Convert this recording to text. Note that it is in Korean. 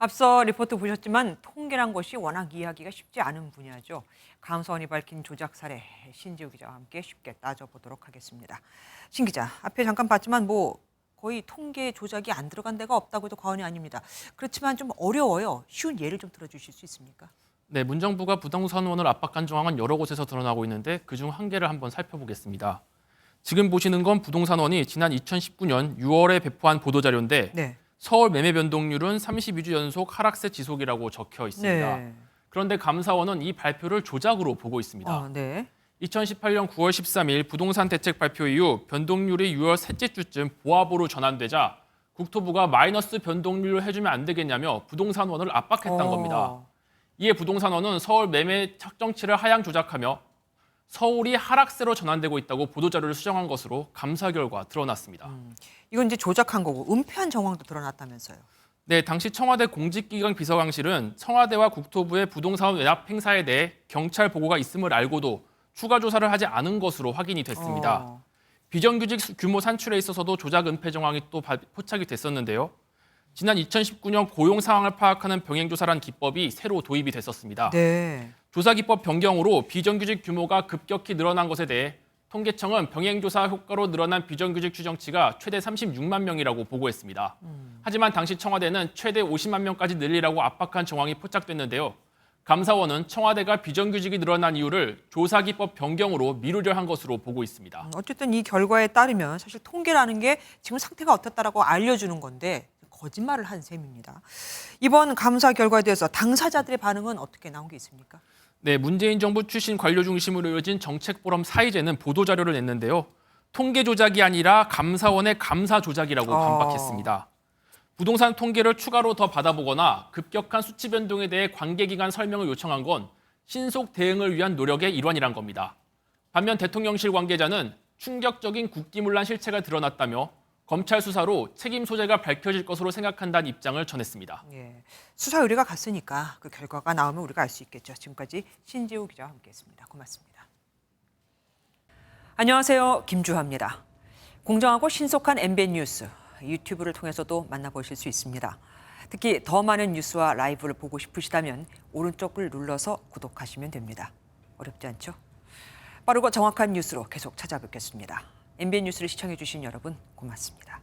앞서 리포트 보셨지만 통계란 것이 워낙 이해하기가 쉽지 않은 분야죠. 감사원이 밝힌 조작 사례 신지우 기자와 함께 쉽게 따져보도록 하겠습니다. 신 기자, 앞에 잠깐 봤지만 거의 통계 조작이 안 들어간 데가 없다고 해도 과언이 아닙니다. 그렇지만 좀 어려워요. 쉬운 예를 좀 들어주실 수 있습니까? 네, 문정부가 부동산원을 압박한 정황은 여러 곳에서 드러나고 있는데 그중 한 개를 한번 살펴보겠습니다. 지금 보시는 건 부동산원이 지난 2019년 6월에 배포한 보도자료인데 네. 서울 매매 변동률은 32주 연속 하락세 지속이라고 적혀 있습니다. 네. 그런데 감사원은 이 발표를 조작으로 보고 있습니다. 네. 2018년 9월 13일 부동산 대책 발표 이후 변동률이 6월 셋째 주쯤 보합으로 전환되자 국토부가 마이너스 변동률로 해주면 안 되겠냐며 부동산원을 압박했던 겁니다. 이에 부동산원은 서울 매매 책정치를 하향 조작하며 서울이 하락세로 전환되고 있다고 보도자료를 수정한 것으로 감사 결과 드러났습니다. 이건 이제 조작한 거고 은폐한 정황도 드러났다면서요. 네, 당시 청와대 공직기강 비서관실은 청와대와 국토부의 부동산 외압 행사에 대해 경찰 보고가 있음을 알고도 추가 조사를 하지 않은 것으로 확인이 됐습니다. 비정규직 규모 산출에 있어서도 조작 은폐 정황이 또 포착이 됐었는데요. 지난 2019년 고용 상황을 파악하는 병행조사란 기법이 새로 도입이 됐었습니다. 네. 조사기법 변경으로 비정규직 규모가 급격히 늘어난 것에 대해 통계청은 병행조사 효과로 늘어난 비정규직 추정치가 최대 36만 명이라고 보고했습니다. 하지만 당시 청와대는 최대 50만 명까지 늘리라고 압박한 정황이 포착됐는데요. 감사원은 청와대가 비정규직이 늘어난 이유를 조사기법 변경으로 미루려 한 것으로 보고 있습니다. 어쨌든 이 결과에 따르면 사실 통계라는 게 지금 상태가 어떻다라고 알려주는 건데 거짓말을 한 셈입니다. 이번 감사 결과에 대해서 당사자들의 반응은 어떻게 나온 게 있습니까? 네, 문재인 정부 출신 관료 중심으로 이뤄진 정책포럼 사이제는 보도자료를 냈는데요. 통계 조작이 아니라 감사원의 감사 조작이라고 반박했습니다. 부동산 통계를 추가로 더 받아보거나 급격한 수치 변동에 대해 관계기관 설명을 요청한 건 신속 대응을 위한 노력의 일환이란 겁니다. 반면 대통령실 관계자는 충격적인 국기문란 실체가 드러났다며 검찰 수사로 책임 소재가 밝혀질 것으로 생각한다는 입장을 전했습니다. 예, 수사 의뢰가 갔으니까 그 결과가 나오면 우리가 알 수 있겠죠. 지금까지 신지우 기자와 함께했습니다. 고맙습니다. 안녕하세요. 김주하입니다. 공정하고 신속한 MBN 뉴스 유튜브를 통해서도 만나보실 수 있습니다. 특히 더 많은 뉴스와 라이브를 보고 싶으시다면 오른쪽을 눌러서 구독하시면 됩니다. 어렵지 않죠? 빠르고 정확한 뉴스로 계속 찾아뵙겠습니다. MBN 뉴스를 시청해 주신 여러분 고맙습니다.